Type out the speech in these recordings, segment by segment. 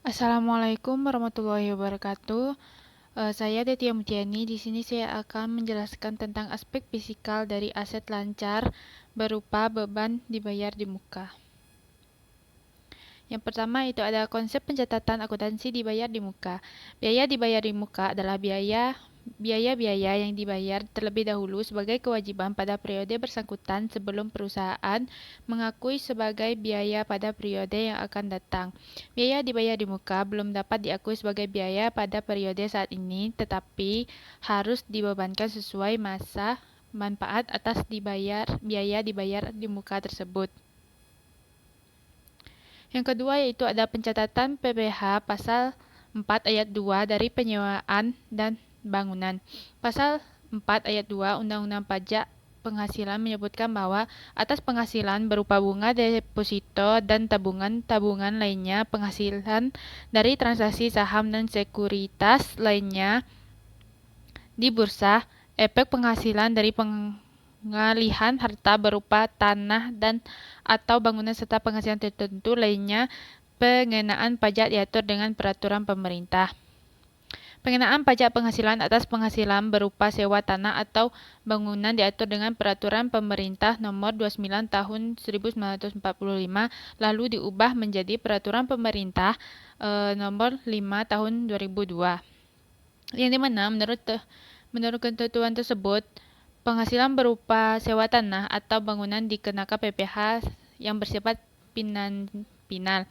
Assalamualaikum warahmatullahi wabarakatuh. Saya Detia Mutiani. Di sini saya akan menjelaskan tentang aspek fisikal dari aset lancar berupa beban dibayar di muka. Yang pertama itu ada konsep pencatatan akuntansi dibayar di muka. Biaya dibayar di muka adalah biaya-biaya yang dibayar terlebih dahulu sebagai kewajiban pada periode bersangkutan sebelum perusahaan mengakui sebagai biaya pada periode yang akan datang. Biaya dibayar di muka belum dapat diakui sebagai biaya pada periode saat ini, tetapi harus dibebankan sesuai masa manfaat atas biaya dibayar di muka tersebut. Yang kedua yaitu ada pencatatan PPh pasal 4 ayat 2 dari penyewaan dan bangunan. Pasal 4 ayat 2 Undang-Undang Pajak Penghasilan menyebutkan bahwa atas penghasilan berupa bunga deposito dan tabungan-tabungan lainnya, penghasilan dari transaksi saham dan sekuritas lainnya di bursa, efek penghasilan dari pengalihan harta berupa tanah dan atau bangunan serta penghasilan tertentu lainnya, pengenaan pajak diatur dengan peraturan pemerintah. Pengenaan pajak penghasilan atas penghasilan berupa sewa tanah atau bangunan diatur dengan peraturan pemerintah nomor 29 tahun 1945 lalu diubah menjadi peraturan pemerintah nomor 5 tahun 2002. Yang dimana menurut ketentuan tersebut, penghasilan berupa sewa tanah atau bangunan dikenakan PPh yang bersifat pinal.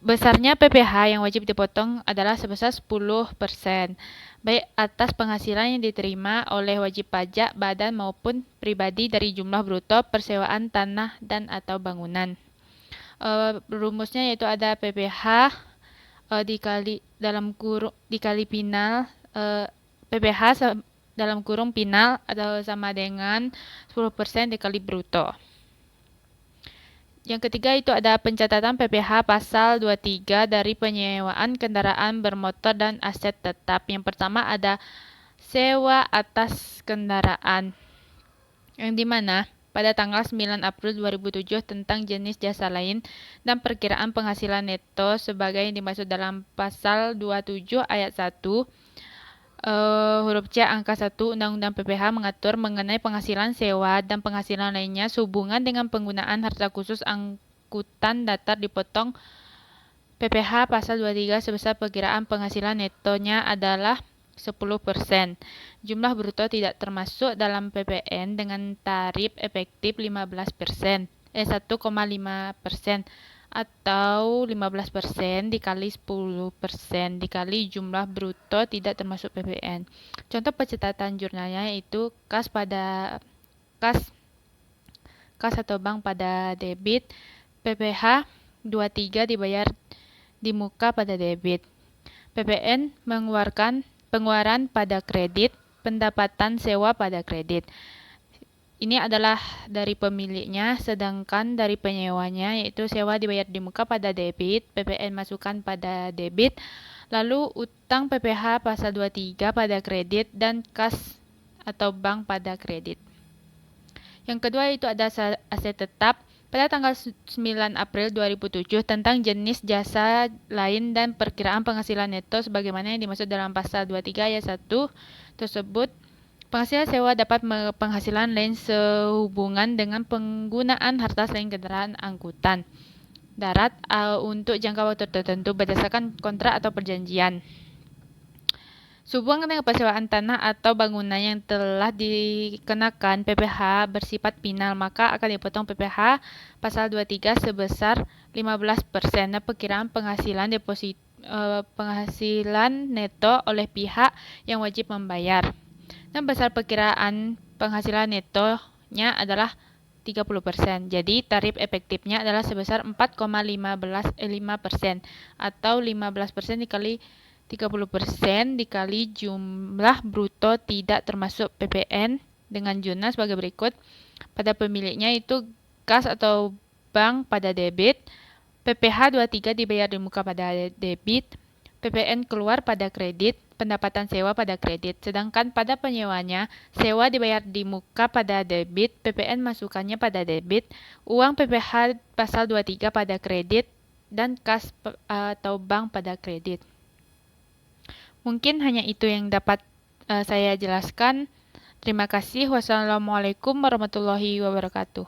Besarnya PPh yang wajib dipotong adalah sebesar 10%, baik atas penghasilan yang diterima oleh wajib pajak badan maupun pribadi dari jumlah bruto persewaan tanah dan atau bangunan. Rumusnya yaitu ada PPh dikali pinal, PPh dalam kurung pinal atau sama dengan 10% dikali bruto. Yang ketiga itu ada pencatatan PPh pasal 23 dari penyewaan kendaraan bermotor dan aset tetap. Yang pertama ada sewa atas kendaraan, yang dimana pada tanggal 9 April 2007 tentang jenis jasa lain dan perkiraan penghasilan neto sebagai yang dimaksud dalam pasal 27 ayat 1 huruf C angka 1 Undang-Undang PPh mengatur mengenai penghasilan sewa dan penghasilan lainnya sehubungan dengan penggunaan harta khusus angkutan datar dipotong PPh pasal 23 sebesar perkiraan penghasilan netonya adalah 10%. Jumlah bruto tidak termasuk dalam PPN dengan tarif efektif 1,5% atau 15% dikali 10% dikali jumlah bruto tidak termasuk PPN. Contoh pencatatan jurnalnya yaitu kas atau bank pada debit, PPh 23 dibayar di muka pada debit. PPN pengeluaran pada kredit, pendapatan sewa pada kredit. Ini adalah dari pemiliknya, sedangkan dari penyewanya yaitu sewa dibayar di muka pada debit, PPN masukkan pada debit, lalu utang PPh pasal 23 pada kredit dan kas atau bank pada kredit. Yang kedua itu ada aset tetap pada tanggal 9 April 2007 tentang jenis jasa lain dan perkiraan penghasilan neto sebagaimana yang dimaksud dalam pasal 23 ayat 1 tersebut. Penghasilan sewa dapat penghasilan lain sehubungan dengan penggunaan harta selain kendaraan angkutan darat untuk jangka waktu tertentu berdasarkan kontrak atau perjanjian. Sehubungan dengan persewaan tanah atau bangunan yang telah dikenakan PPh bersifat pinal, maka akan dipotong PPh pasal 23 sebesar 15% dan perkiraan penghasilan penghasilan neto oleh pihak yang wajib membayar. Dan besar perkiraan penghasilan netonya adalah 30%. Jadi tarif efektifnya adalah sebesar 4,5% atau 15% dikali 30% dikali jumlah bruto tidak termasuk PPN dengan jurnal sebagai berikut. Pada pemiliknya itu kas atau bank pada debit, PPh 23 dibayar di muka pada debit, PPN keluar pada kredit, pendapatan sewa pada kredit. Sedangkan pada penyewanya, sewa dibayar di muka pada debit, PPN masukannya pada debit, uang PPh pasal 23 pada kredit, dan kas atau bank pada kredit. Mungkin hanya itu yang dapat saya jelaskan. Terima kasih. Wassalamualaikum warahmatullahi wabarakatuh.